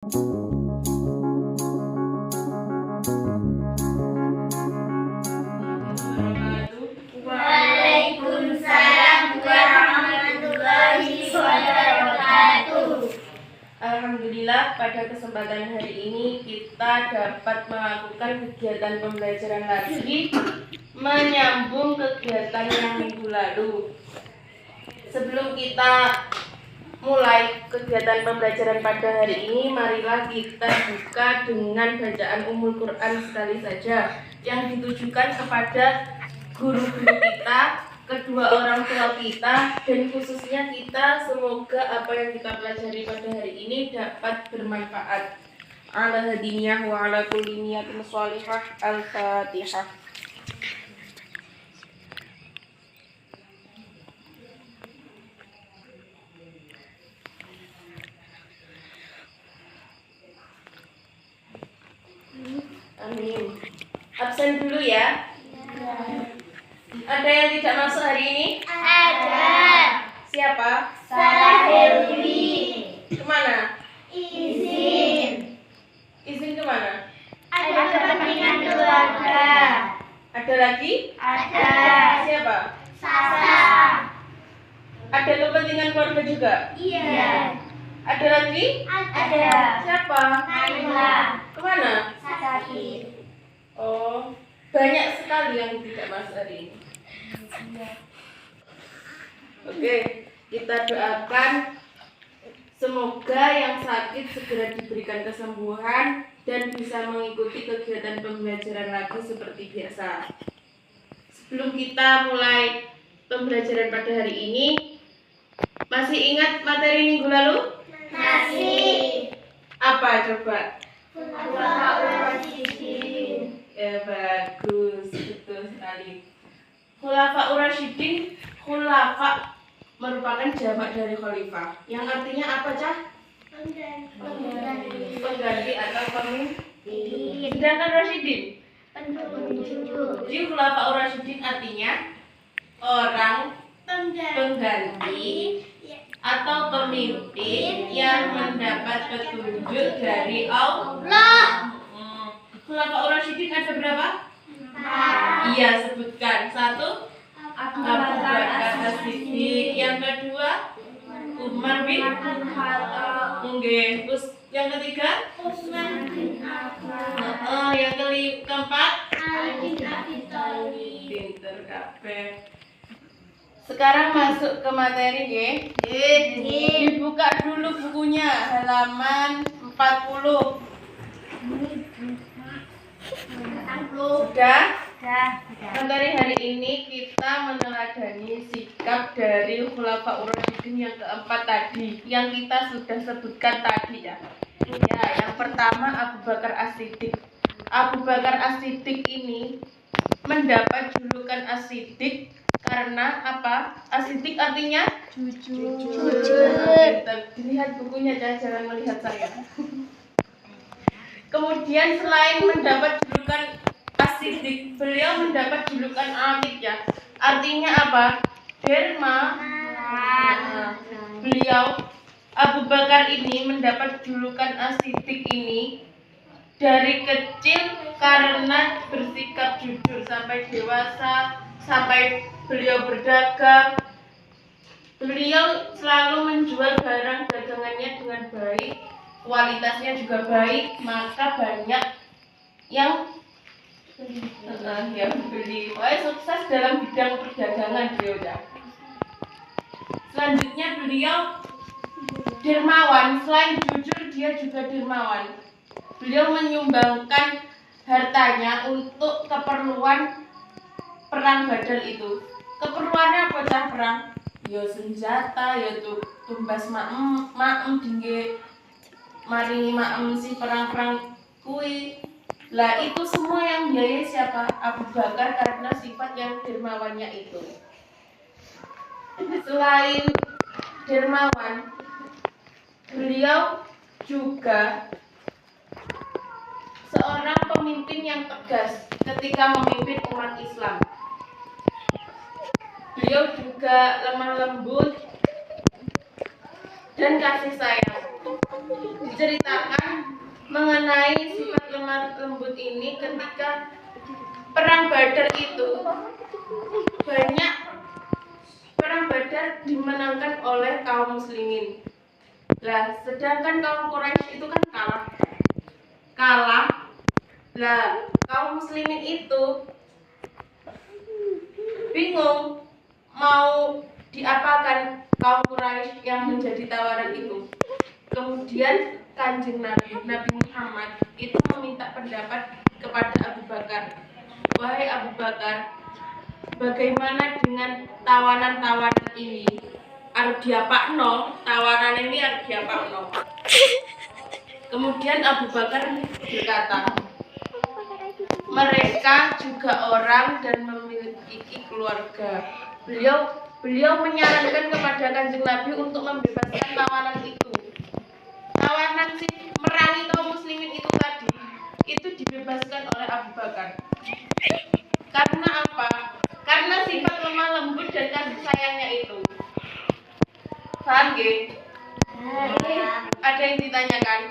Waalaikumsalam warahmatullahi wabarakatuh. Alhamdulillah, pada kesempatan hari ini kita dapat melakukan kegiatan pembelajaran lagi, menyambung kegiatan yang minggu lalu. Sebelum kita mulai kegiatan pembelajaran pada hari ini, marilah kita buka dengan bacaan Ummul Quran sekali saja yang ditujukan kepada guru-guru kita, kedua orang tua kita, dan khususnya kita. Semoga apa yang kita pelajari pada hari ini dapat bermanfaat. Ala hadiniyah wa ala kulli niyatin shalihah. Al-Fatihah. Amin. Absen dulu ya. Ada yang tidak masuk hari ini? Ada. Siapa? Sarah Dewi. Kemana? Izin. Izin kemana? Ada kepentingan keluarga. Ada lagi? Ada. Siapa? Sasa. Ada kepentingan keluarga juga? Iya. Ada lagi? Ada. Siapa? Naila. Kemana? Sakit. Oh, banyak sekali yang tidak masuk hari ini. Oke, kita doakan semoga yang sakit segera diberikan kesembuhan dan bisa mengikuti kegiatan pembelajaran lagi seperti biasa. Sebelum kita mulai pembelajaran pada hari ini, masih ingat materi minggu lalu? Masih. Apa coba? Khulafaur Rasyidin. Ya, bagus, betul sekali. Khulafaur Rasyidin, khulafa merupakan jamak dari khalifah, yang artinya apa, Cah? Pengganti atau pemimpin. Sedangkan Rasyidin, jadi khulafaur Rasyidin artinya orang pengganti atau pemimpin yang mendapat petunjuk dari Allah. Khulafaur Rasyidin ada berapa? Iya, sebutkan. Satu, Abu Bakar As-Siddiq. Yang kedua, Umar bin Khattab. Nggih. Terus yang ketiga, Utsman bin Affan. yang keempat, Ali bin Abi Thalib. pinter kabeh. Sekarang masuk ke materi nggih. Dibuka dulu bukunya halaman 40. Sudah? Materi hari ini kita meneladani sikap dari Khulafaur Rasyidin yang keempat tadi, yang kita sudah sebutkan tadi ya. Ya, yang pertama Abu Bakar As-Siddiq. Abu Bakar As-Siddiq ini mendapat julukan As-Siddiq karena apa? As-Siddiq artinya jujur. Dilihat bukunya, jangan melihat saya. Kemudian selain mendapat julukan As-Siddiq, beliau mendapat julukan Amid ya. Artinya apa? Dermawan. Beliau Abu Bakar ini mendapat julukan As-Siddiq ini dari kecil karena bersikap jujur sampai dewasa, sampai beliau berdagang. Beliau selalu menjual barang dagangannya dengan baik, kualitasnya juga baik, maka banyak yang beli. Pokoknya sukses dalam bidang perdagangan beliau ya. Selanjutnya beliau dermawan. Selain jujur, dia juga dermawan. Beliau menyumbangkan hartanya untuk keperluan perang Badar itu. Keperluannya apa cah perang? Ya senjata, ya tumbas maem dingge maringi maem si perang-perang kui. Lah itu semua yang biayai siapa? Abu Bakar karena sifat yang dermawannya itu. Selain dermawan, beliau juga seorang pemimpin yang tegas ketika memimpin umat Islam. Beliau juga lemah lembut dan kasih sayang. Diceritakan mengenai sifat lemah lembut ini ketika perang Badar itu banyak perang Badar dimenangkan oleh kaum muslimin. Lah, sedangkan kaum Quraisy itu kan kalah. Lah, kaum muslimin itu bingung mau diapakan kaum Quraisy yang menjadi tawaran itu. Kemudian Kanjeng Nabi Muhammad itu meminta pendapat kepada Abu Bakar. Wahai Abu Bakar, bagaimana dengan tawanan ini? Arep diapakno, tawanan ini arep diapakno. Kemudian Abu Bakar berkata, mereka juga orang dan memiliki keluarga. Beliau menyarankan kepada Kanjeng Nabi untuk membebaskan tawanan itu. Tawanan si merangi kaum muslimin itu tadi, itu dibebaskan oleh Abu Bakar. Karena apa? Karena sifat lemah lembut dan kasih sayangnya itu. Paham nggih? Ada yang ditanyakan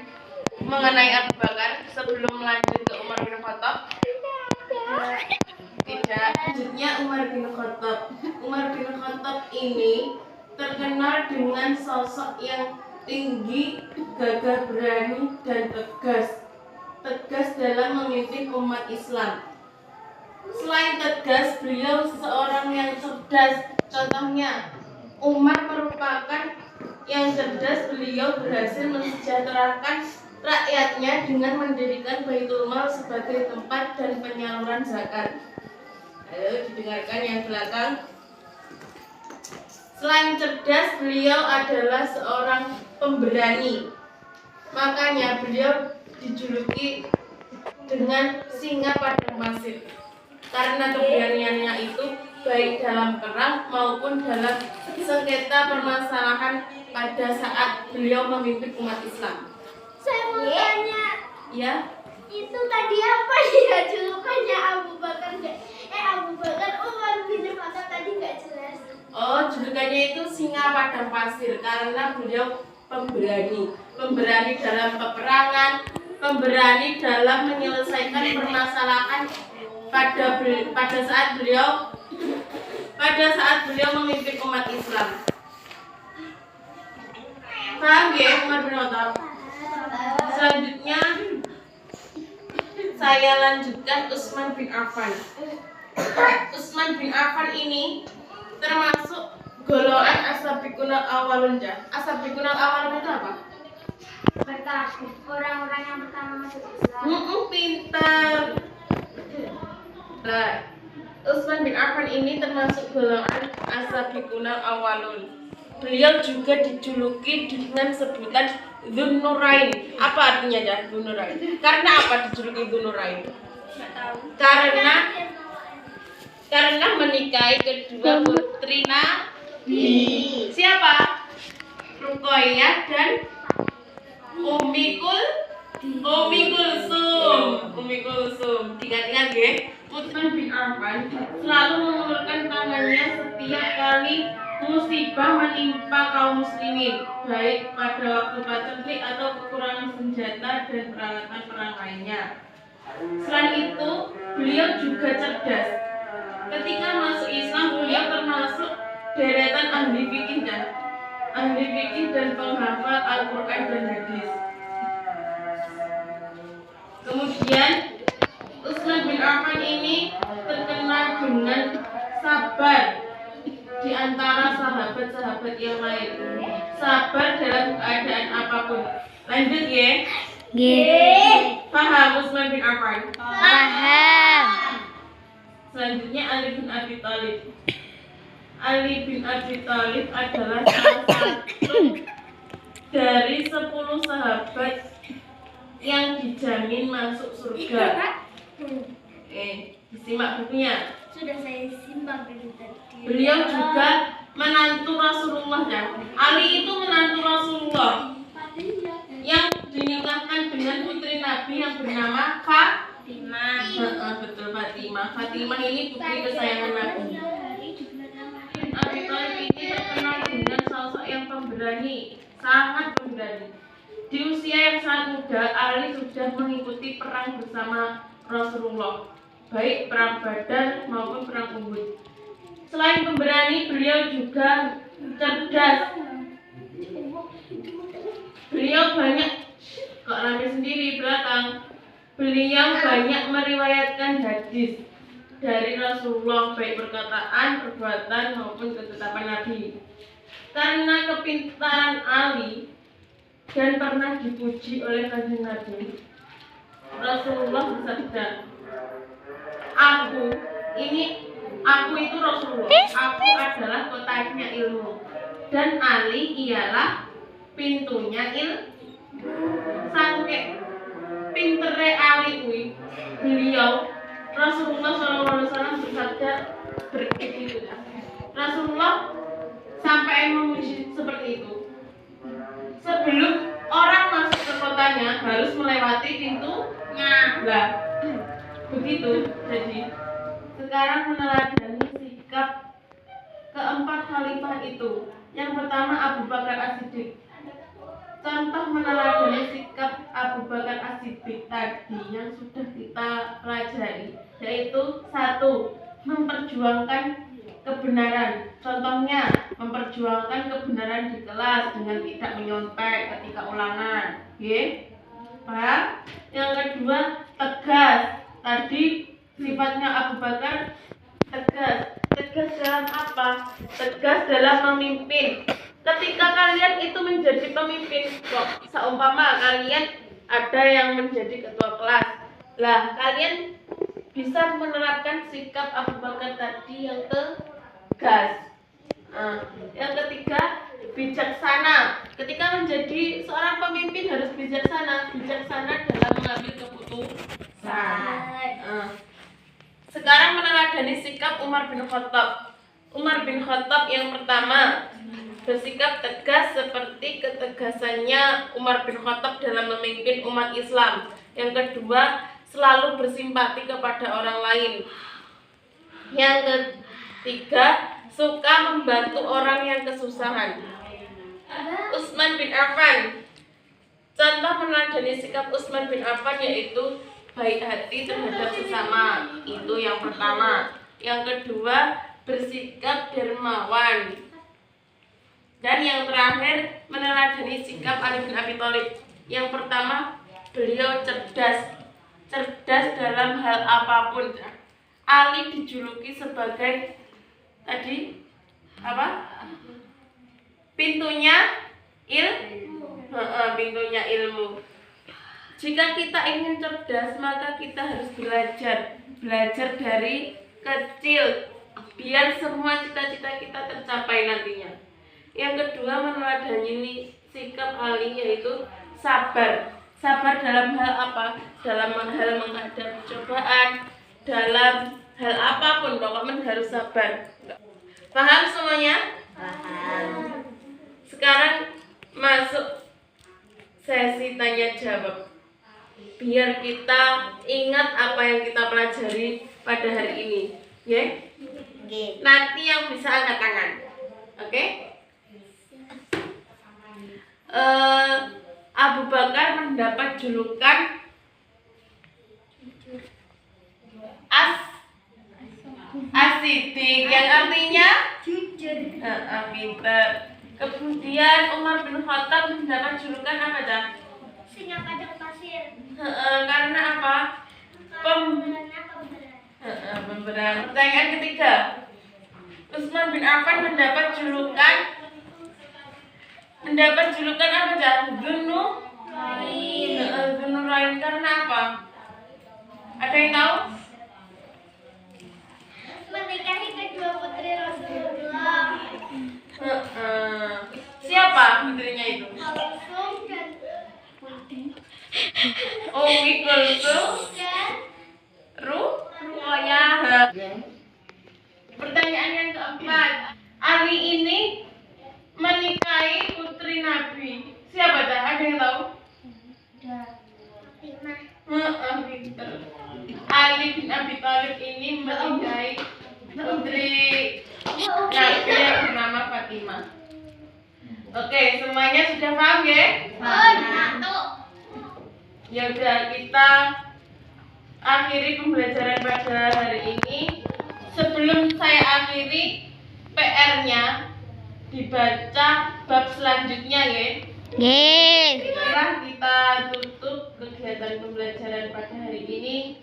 mengenai Abu Bakar sebelum lanjut ke Umar bin Khattab? Tidak. Lanjutnya Umar bin Khattab. Umar bin Khattab ini terkenal dengan sosok yang tinggi, gagah berani, dan tegas dalam memimpin umat Islam. Selain tegas, beliau seorang yang cerdas. Contohnya, Umar merupakan yang cerdas. Beliau berhasil mensejahterakan rakyatnya dengan mendirikan Baitul Mal sebagai tempat dan penyaluran zakat. Ayo didengarkan yang belakang. Selain cerdas, beliau adalah seorang pemberani. Makanya beliau dijuluki dengan singa padang pasir. Karena keberaniannya itu baik dalam perang maupun dalam sengketa permasalahan pada saat beliau memimpin umat Islam. Saya mau tanya. Ya? Itu tadi apa ya julukannya Abu Bakar? Abu Bakar Umar bin Khattab tadi nggak jelas. Oh, julukannya itu singa padang pasir karena beliau pemberani dalam peperangan, pemberani dalam menyelesaikan permasalahan pada saat beliau memimpin umat Islam. Paham ya, Umar bin Khattab? Selanjutnya saya lanjutkan Utsman bin Affan. Utsman bin Affan ini termasuk golongan as-sabiqunal awwalun. As-sabiqunal awwalun itu apa? Orang-orang yang pertama masuk Islam. Pintar. Nah, Utsman bin Affan ini termasuk golongan as-sabiqunal awwalun. Beliau juga dijuluki dengan sebutan Dzun-Nurain. Apa artinya ya Dzun-Nurain? Karena apa dijuluki Dzun-Nurain? Nggak tahu. Karena menikahi kedua putri Nabi. Siapa? Ruqayyah dan Ummi Kulsum. Ingat-ingat ya. Utsman bin Affan selalu mengulurkan tangannya setiap kali musibah menimpa kaum muslimin, baik pada waktu konflik atau kekurangan senjata dan peralatan perang lainnya. Selain itu, beliau juga cerdas. Ketika masuk Islam, beliau termasuk deretan ahli fikih dan penghafal Al-Quran dan hadis. Kemudian Utsman bin Affan ini terkenal dengan sabar di antara sahabat-sahabat yang lain. Sabar dalam keadaan apapun. Lanjut ya. Paham Utsman bin Affan? Paham. Selanjutnya Ali bin Abi Thalib. Ali bin Abi Thalib adalah salah satu dari 10 sahabat yang dijamin masuk surga. Disimak bukunya. Sudah saya simak dari tadi. Beliau juga menantu Rasulullah ya. Ali itu menantu Rasulullah yang dinikahkan dengan putri Nabi yang bernama Fatimah. Betul, Fatimah. Fatimah ini putri kesayangan Nabi. Abi Thalib ini terkenal dengan sosok yang pemberani, sangat pemberani. Di usia yang sangat muda, Ali sudah mengikuti perang bersama Rasulullah, baik perang Badar maupun perang Uhud. Selain pemberani, beliau juga cerdas. Beliau banyak kok rame sendiri belakang. Beliau banyak meriwayatkan hadis dari Rasulullah, baik perkataan, perbuatan maupun ketetapan Nabi. Karena kepintaran Ali dan pernah dipuji oleh Kanjeng Nabi, Rasulullah bersabda, Aku itu Rasulullah. Aku adalah kotanya ilmu, dan Ali ialah pintunya ilmu. Sangke pintere Ali kuwi, beliau Rasulullah SAW bersabda begitu. Rasulullah sampai memuji seperti itu. Sebelum orang masuk ke kotanya harus melewati pintunya. Lah, begitu. Jadi sekarang meneladani sikap keempat khalifah itu. Yang pertama Abu Bakar As-Siddiq. Contoh meneladani sikap Abu Bakar As-Siddiq tadi yang sudah kita pelajari, yaitu 1. Memperjuangkan kebenaran. Contohnya memperjuangkan kebenaran di kelas dengan tidak menyontek ketika ulangan. Paham? Yang kedua, tegas. Tadi sifatnya Abu Bakar tegas. Tegas dalam apa? Tegas dalam memimpin. Ketika kalian itu menjadi pemimpin, seumpama kalian ada yang menjadi ketua kelas, lah kalian bisa menerapkan sikap Abu Bakar tadi yang tegas. Yang ketiga, bijaksana. Ketika menjadi seorang pemimpin harus bijaksana dalam mengambil keputusan. Sekarang meneladani sikap Umar bin Khattab. Umar bin Khattab yang pertama bersikap tegas seperti ketegasannya Umar bin Khattab dalam memimpin umat Islam. Yang kedua, selalu bersimpati kepada orang lain. Yang ketiga, suka membantu orang yang kesusahan. Utsman bin Affan. Contoh meneladani sikap Utsman bin Affan yaitu baik hati terhadap sesama. Itu yang pertama. Yang kedua, bersikap dermawan. Dan yang terakhir, meneladani sikap Ali bin Abi Thalib. Yang pertama, beliau cerdas dalam hal apapun. Ali dijuluki sebagai tadi apa? Pintunya ilmu. Jika kita ingin cerdas, maka kita harus belajar dari kecil biar semua cita-cita kita tercapai nantinya. Yang kedua, meneladani sikap Ali yaitu sabar. Sabar dalam hal apa? Dalam hal menghadapi cobaan, dalam hal apapun, pokoknya harus sabar. Paham semuanya? Paham. Sekarang masuk sesi tanya jawab. Biar kita ingat apa yang kita pelajari pada hari ini, ya? Nanti yang bisa angkat tangan, oke? Abu Bakar mendapat julukan As-Siddiq yang artinya jujur. Pintar. Kemudian Umar bin Khattab mendapat julukan apa dah? Singa padang pasir. Karena apa? Pemberani. Pertanyaan ketiga, Utsman bin Affan mendapat julukan apa dah? Dzunurain. Karena apa? Ada yang tahu? Menikahi kedua putri Rasulullah. Siapa putrinya itu? Kulsum dan Ummi Kulsum dan Ruqayyah. Pertanyaan yang keempat, Ali ini menikahi putri Nabi. Siapa dah? Ada yang tahu? Pintar. Ali bin Abi Thalib ini menikahi putri Nabi yang bernama Fatimah. Oke, semuanya sudah paham ya? Ya udah, kita akhiri pembelajaran pada hari ini. Sebelum saya akhiri, PR-nya dibaca bab selanjutnya ya. Sekarang kita tutup kegiatan pembelajaran pada hari ini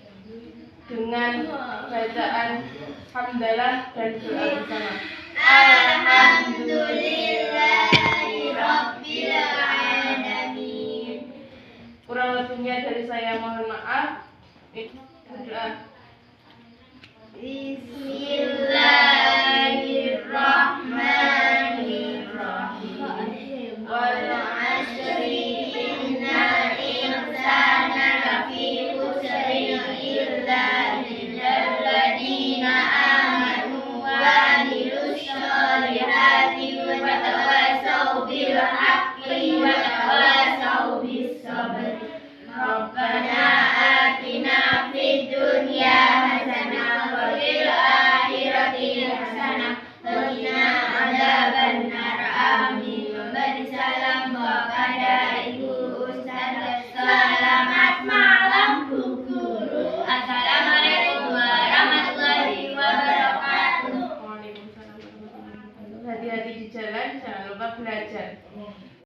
dengan bacaan hamdalah dan doa bersama. Alhamdulillahirabbil alamin. Kurang lebihnya dari saya mohon maaf. Doa. Bismillah.